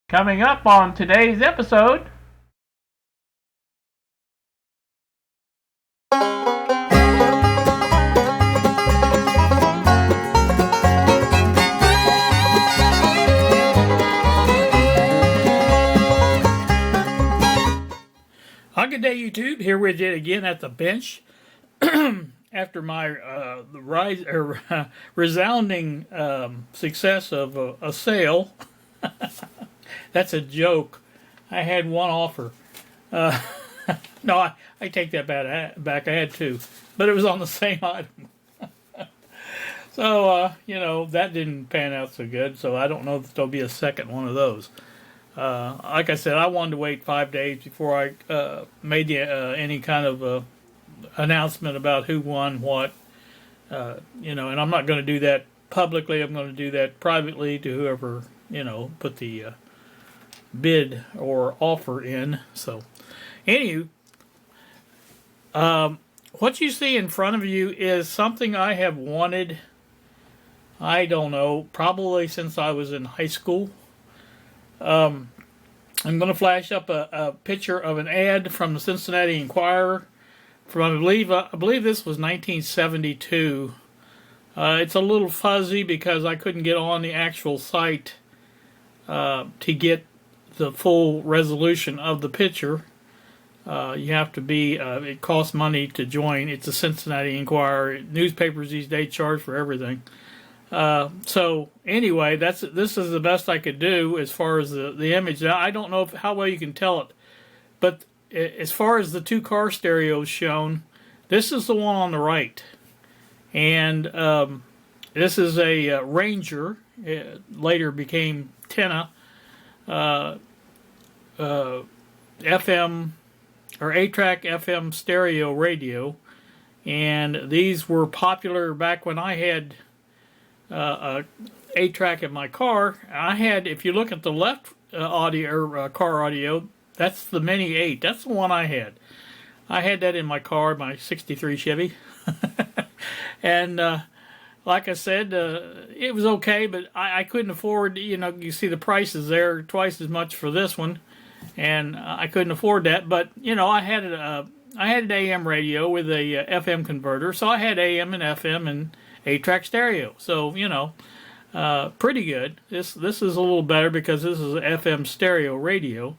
Coming up on today's episode. Good day, YouTube. Here with you again at the bench after my resounding success of a sale. That's a joke. I had one offer. No, I take that back. I had two, but it was on the same item. So, that didn't pan out so good. So I don't know if there'll be a second one of those. Like I said, I wanted to wait 5 days before I made any kind of announcement about who won what. And I'm not going to do that publicly. I'm going to do that privately to whoever, put the bid or offer in. So, anywho, what you see in front of you is something I have wanted, I don't know, probably since I was in high school. I'm going to flash up a picture of an ad from the Cincinnati Enquirer from I believe this was 1972. It's a little fuzzy because I couldn't get on the actual site to get the full resolution of the picture. You have to be. It costs money to join. It's a Cincinnati Enquirer. Newspapers these days charge for everything. So anyway, this is the best I could do as far as the image. Now, I don't know how well you can tell it, but as far as the two car stereos shown, this is the one on the right, and this is a Ranger. It later became Tenna FM or A-Track FM stereo radio, and these were popular back when I had a 8-track in my car. I had, if you look at the left audio or car audio, that's the Mini 8. That's the one I had. I had that in my car, my '63 Chevy, and like I said, it was okay, but I couldn't afford. You see the prices there, twice as much for this one, and I couldn't afford that. But I had an AM radio with a FM converter, so I had AM and FM and 8-track stereo, so pretty good. This is a little better because this is an FM stereo radio,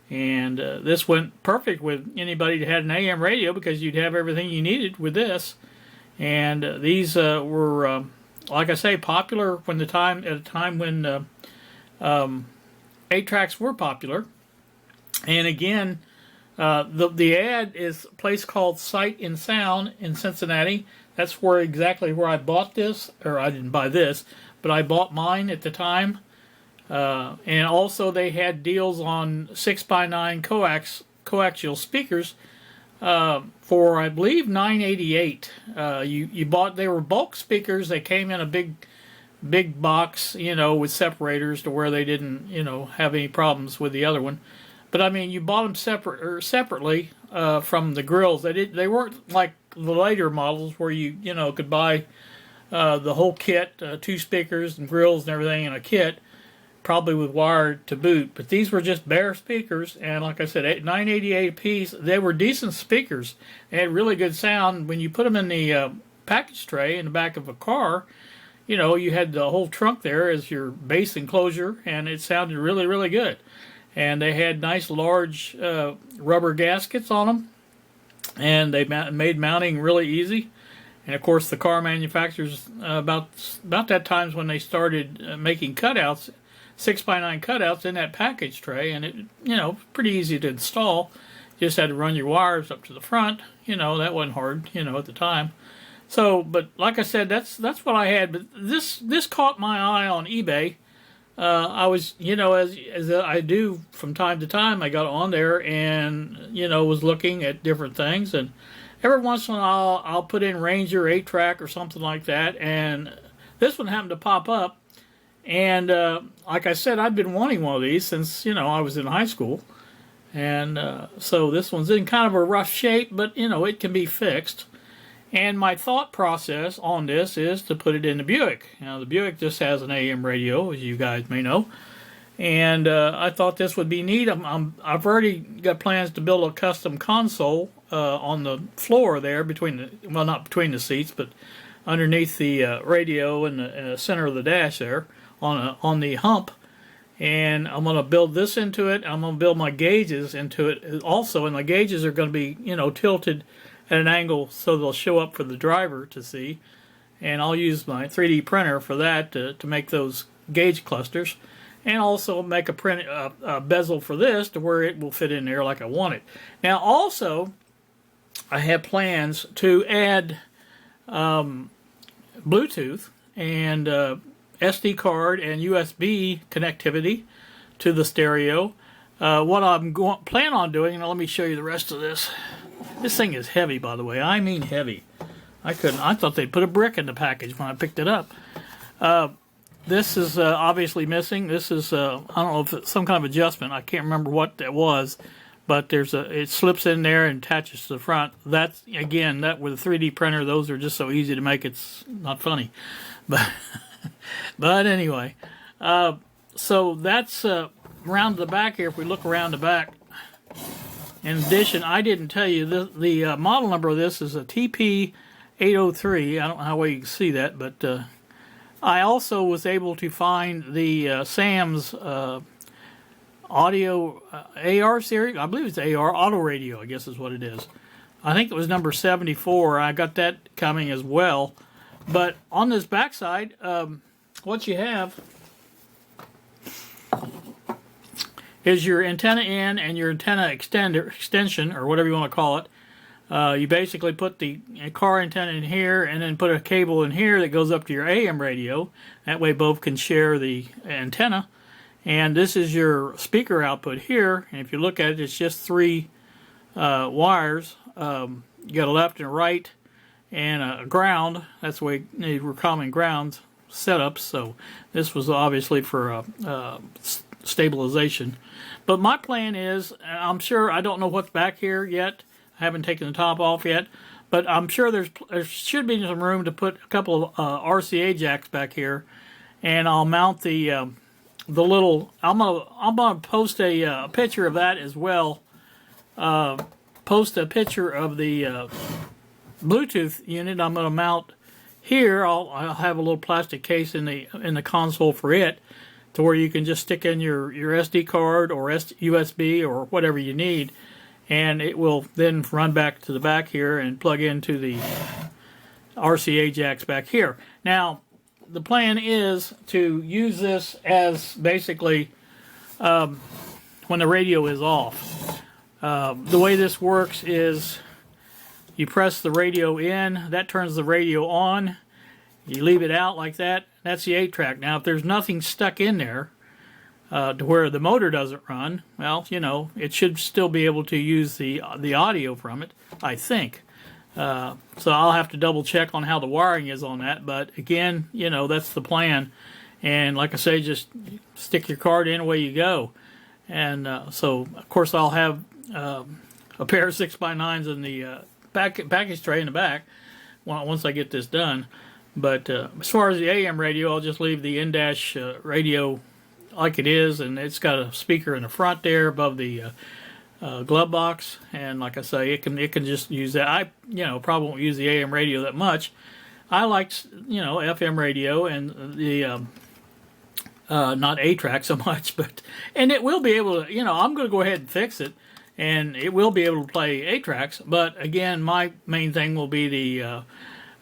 and this went perfect with anybody that had an AM radio because you'd have everything you needed with this. And these were, like I say, popular at a time when 8-tracks were popular. And again, the ad is a place called Sight and Sound in Cincinnati. That's exactly where I bought this, or I didn't buy this, but I bought mine at the time. And also they had deals on 6x9 coaxial speakers for, I believe, $9.88. They were bulk speakers. They came in a big box, with separators to where they didn't, have any problems with the other one. But I mean, you bought them separately from the grills. They weren't like the later models where you could buy the whole kit, 2 speakers and grills and everything in a kit, probably with wire to boot. But these were just bare speakers, and like I said, $9.88 a piece. They were decent speakers. They had really good sound. When you put them in the package tray in the back of a car, you had the whole trunk there as your bass enclosure, and it sounded really, really good. And they had nice large rubber gaskets on them, and they made mounting really easy. And of course, the car manufacturers about that time's when they started making cutouts, 6x9 cutouts in that package tray, and it pretty easy to install. You just had to run your wires up to the front. That wasn't hard. At the time. So, but like I said, that's what I had. But this caught my eye on eBay. I was, as I do from time to time, I got on there and, was looking at different things. And every once in a while, I'll put in Ranger 8-track or something like that. And this one happened to pop up. And like I said, I've been wanting one of these since, I was in high school. And so this one's in kind of a rough shape, but, it can be fixed. And my thought process on this is to put it in the Buick. Now, the Buick just has an AM radio, as you guys may know. And I thought this would be neat. I've already got plans to build a custom console on the floor there not between the seats, but underneath the radio in the center of the dash there on the hump. And I'm going to build this into it. I'm going to build my gauges into it also, and the gauges are going to be, tilted at an angle so they'll show up for the driver to see. And I'll use my 3D printer for that to make those gauge clusters, and also make a bezel for this to where it will fit in there like I want it. Now also, I have plans to add Bluetooth and SD card and USB connectivity to the stereo. What I'm plan on doing, and let me show you the rest of this. This thing is heavy, by the way. I mean heavy. I thought they'd put a brick in the package when I picked it up. This is obviously missing. This is I don't know if it's some kind of adjustment. I can't remember what that was, but it slips in there and attaches to the front. That's again, that with a 3D printer, those are just so easy to make. It's not funny, but but anyway. So that's around the back here. If we look around the back, in addition, I didn't tell you the model number of this is a TP803. I don't know how well you can see that, but I also was able to find the Sam's audio AR series. I believe it's AR auto radio, I guess is what it is. I think it was number 74. I got that coming as well. But on this backside, what you have is your antenna in and your antenna extension, or whatever you want to call it. You basically put the car antenna in here and then put a cable in here that goes up to your AM radio. That way both can share the antenna. And this is your speaker output here. And if you look at it, it's just three wires. You got a left and a right and a ground. That's the way they were common ground setups. So this was obviously for stabilization. But my plan is, I'm sure, I don't know what's back here yet. I haven't taken the top off yet, but I'm sure there should be some room to put a couple of RCA jacks back here, and I'll mount the little. I'm gonna post a picture of that as well. Post a picture of the Bluetooth unit. I'm gonna mount here. I'll have a little plastic case in the console for it, to where you can just stick in your SD card or USB or whatever you need. And it will then run back to the back here and plug into the RCA jacks back here. Now, the plan is to use this as basically when the radio is off. The way this works is you press the radio in, that turns the radio on. You leave it out like that. That's the 8-track. Now, if there's nothing stuck in there, to where the motor doesn't run, well, it should still be able to use the audio from it, I think. So I'll have to double check on how the wiring is on that, but again, that's the plan. And like I say, just stick your card in, away you go. And so, of course, I'll have a pair of 6x9s in the package tray in the back once I get this done. But as far as the AM radio, I'll just leave the in-dash radio like it is, and it's got a speaker in the front there above the glove box, and like I say, it can just use that. I probably won't use the AM radio that much. I like FM radio and the not 8-track so much, and it will be able to. I'm going to go ahead and fix it, and it will be able to play 8-tracks. But again, my main thing will be the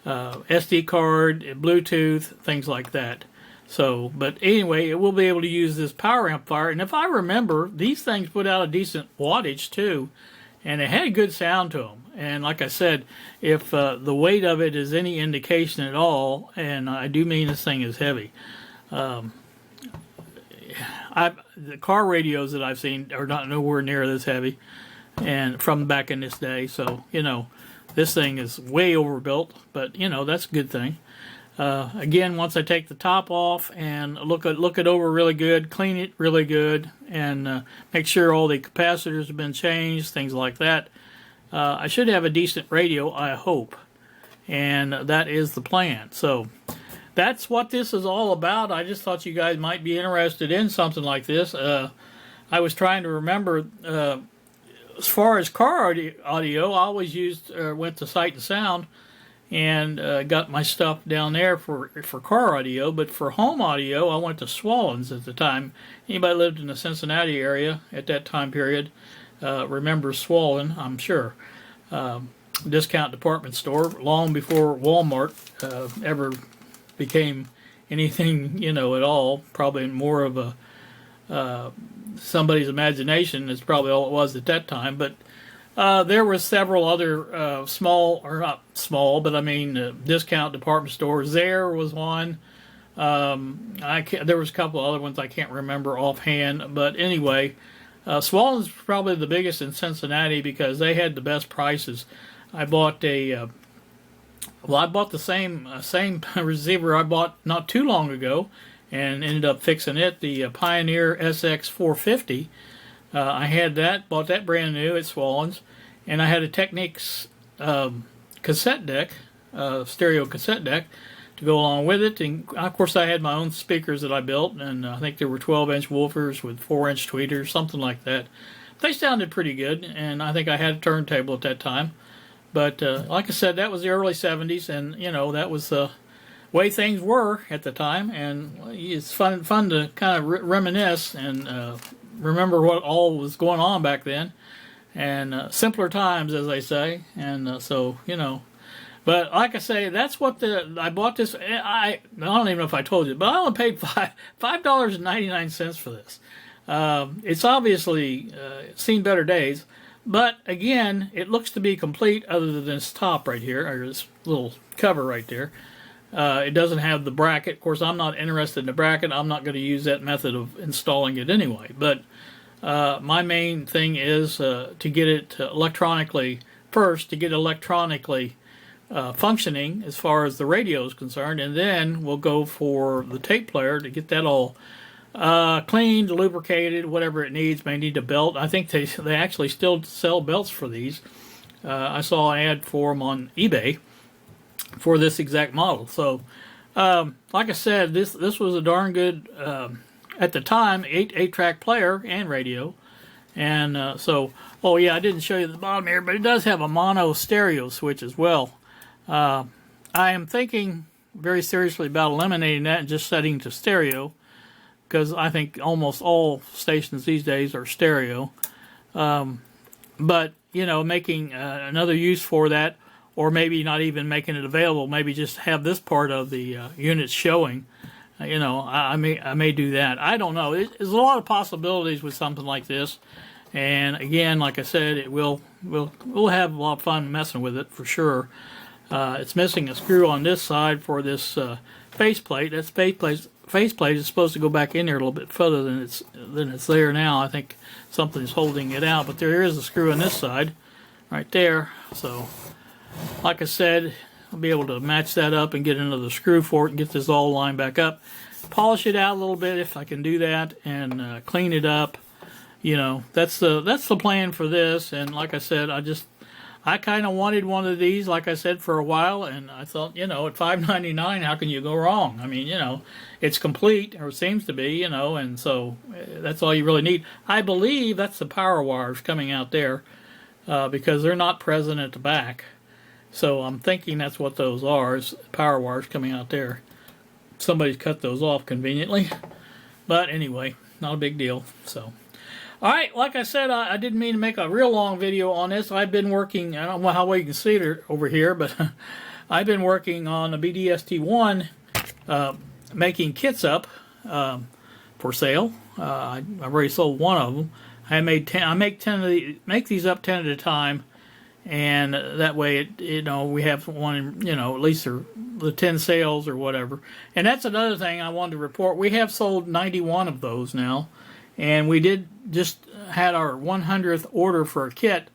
SD card, Bluetooth, things like that. So, but anyway, it will be able to use this power amplifier. And if I remember, these things put out a decent wattage too, and it had a good sound to them. And like I said, if the weight of it is any indication at all, and I do mean this thing is heavy, the car radios that I've seen are not nowhere near this heavy, and from back in this day. So this thing is way overbuilt, but that's a good thing. Again, once I take the top off and look it over really good, clean it really good, and make sure all the capacitors have been changed, things like that, I should have a decent radio, I hope. And that is the plan. So that's what this is all about. I just thought you guys might be interested in something like this. I was trying to remember, as far as car audio, I always went to Sight and Sound and got my stuff down there for car audio. But for home audio, I went to Swallens at the time. Anybody lived in the Cincinnati area at that time period remembers Swallen, I'm sure. Discount department store long before Walmart ever became anything, at all. Probably more of a somebody's imagination is probably all it was at that time. But there were several other small, or not small, but I mean discount department stores. There was one. There was a couple other ones I can't remember offhand. But anyway, Swallen's probably the biggest in Cincinnati because they had the best prices. I bought I bought the same receiver I bought not too long ago, and ended up fixing it. The Pioneer SX450. I had that, bought that brand new at Swallen's, and I had a Technics cassette deck, stereo cassette deck, to go along with it. And of course, I had my own speakers that I built, and I think they were 12-inch woofers with 4-inch tweeters, something like that. They sounded pretty good, and I think I had a turntable at that time. But like I said, that was the early 70s, and that was the way things were at the time. And it's fun to kind of reminisce and remember what all was going on back then. And simpler times, as they say. And so. But like I say, that's what I bought this. I don't even know if I told you, but I only paid $5.99 for this. It's obviously seen better days. But again, it looks to be complete other than this top right here, or this little cover right there. It doesn't have the bracket. Of course, I'm not interested in the bracket. I'm not going to use that method of installing it anyway. But my main thing is to get it electronically, first, to get electronically functioning as far as the radio is concerned. And then we'll go for the tape player to get that all cleaned, lubricated, whatever it needs. May need a belt. I think they actually still sell belts for these. I saw an ad for them on eBay for this exact model. So, like I said, this was a darn good at the time 8-track player and radio. And so, oh yeah, I didn't show you the bottom here, but it does have a mono stereo switch as well. I am thinking very seriously about eliminating that and just setting to stereo, because I think almost all stations these days are stereo. But, making another use for that, or maybe not even making it available, maybe just have this part of the units showing. I may do that. I don't know. There's a lot of possibilities with something like this. And again, like I said, we'll have a lot of fun messing with it for sure. It's missing a screw on this side for this faceplate. That faceplate is supposed to go back in there a little bit further than it's there now. I think something's holding it out, but there is a screw on this side, right there. So, like I said, I'll be able to match that up and get another screw for it and get this all lined back up. Polish it out a little bit if I can do that, and clean it up. That's the plan for this. And like I said, I kind of wanted one of these, like I said, for a while, and I thought, at $5.99, how can you go wrong? I mean, it's complete, or it seems to be, and so that's all you really need. I believe that's the power wires coming out there, because they're not present at the back. So I'm thinking that's what those are, is power wires coming out there. Somebody's cut those off conveniently. But anyway, not a big deal. So, all right, like I said, I didn't mean to make a real long video on this. I've been working, I don't know how well you can see it over here, but I've been working on a BDST-1, making kits up for sale. I've already sold one of them. I make 10 of make these up 10 at a time, and that way we have one, at least the 10 sales or whatever. And that's another thing I wanted to report. We have sold 91 of those now, and we did just had our 100th order for a kit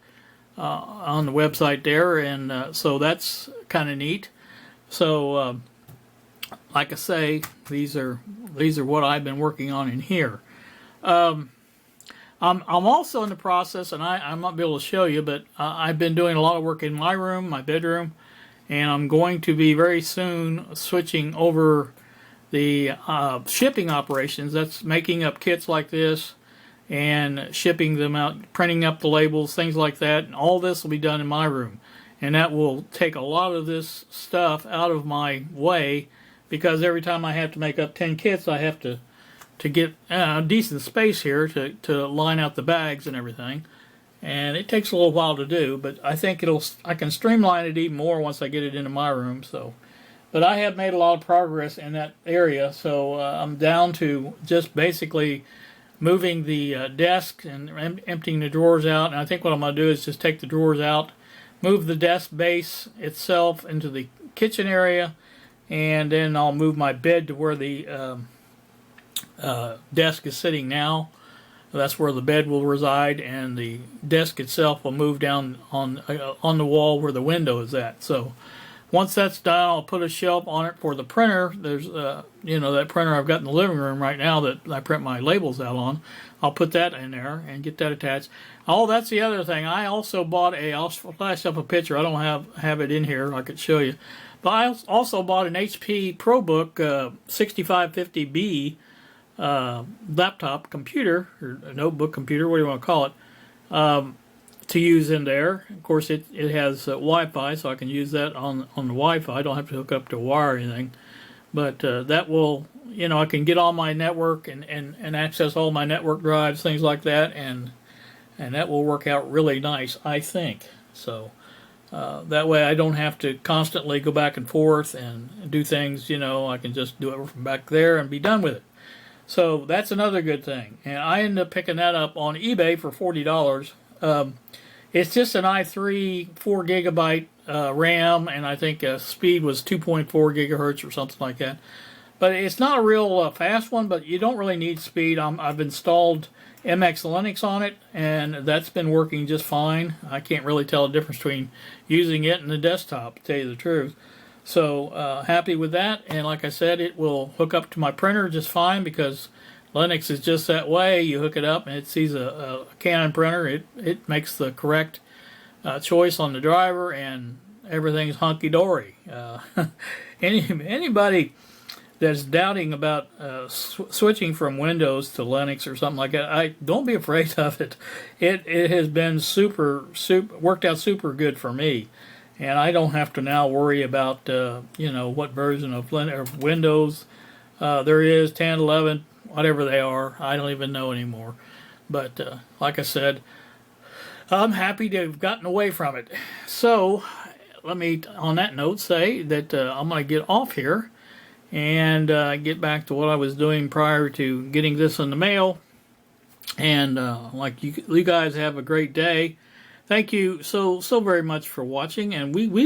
on the website there, and so that's kind of neat. So like I say, these are what I've been working on in here. I'm also in the process, and I'm not be able to show you, but I've been doing a lot of work in my room, my bedroom, and I'm going to be very soon switching over the shipping operations. That's making up kits like this and shipping them out, printing up the labels, things like that. And all this will be done in my room, and that will take a lot of this stuff out of my way, because every time I have to make up 10 kits, I have to get decent space here to line out the bags and everything. And it takes a little while to do, but I think I can streamline it even more once I get it into my room. So, but I have made a lot of progress in that area. So I'm down to just basically moving the desk and emptying the drawers out. And I think what I'm going to do is just take the drawers out, move the desk base itself into the kitchen area, and then I'll move my bed to where the desk is sitting now. That's where the bed will reside, and the desk itself will move down on the wall where the window is at. So once that's done, I'll put a shelf on it for the printer. There's that printer I've got in the living room right now that I print my labels out on. I'll put that in there and get that attached. Oh, that's the other thing. I also bought I'll flash up a picture. I don't have it in here. I could show you. But I also bought an HP ProBook 6550B laptop computer, or a notebook computer, what do you want to call it, to use in there. Of course, it has Wi-Fi, so I can use that on the Wi-Fi. I don't have to hook up to a wire or anything. But that will, I can get on my network and access all my network drives, things like that, and that will work out really nice, I think. So that way I don't have to constantly go back and forth and do things, I can just do it from back there and be done with it. So that's another good thing. And I ended up picking that up on eBay for $40. It's just an i3 4 gigabyte RAM, and I think speed was 2.4 gigahertz or something like that. But it's not a real fast one, but you don't really need speed. I've installed MX Linux on it, and that's been working just fine. I can't really tell the difference between using it and the desktop, to tell you the truth. So happy with that, and like I said, it will hook up to my printer just fine, because Linux is just that way. You hook it up and it sees a Canon printer. It makes the correct choice on the driver, and everything's hunky-dory. Anybody that's doubting about switching from Windows to Linux or something like that, don't be afraid of it. It has been worked out super good for me. And I don't have to now worry about, what version of Windows there is, 10, 11, whatever they are. I don't even know anymore. But like I said, I'm happy to have gotten away from it. So let me, on that note, say that I'm going to get off here and get back to what I was doing prior to getting this in the mail. And you guys have a great day. Thank you so very much for watching, and we will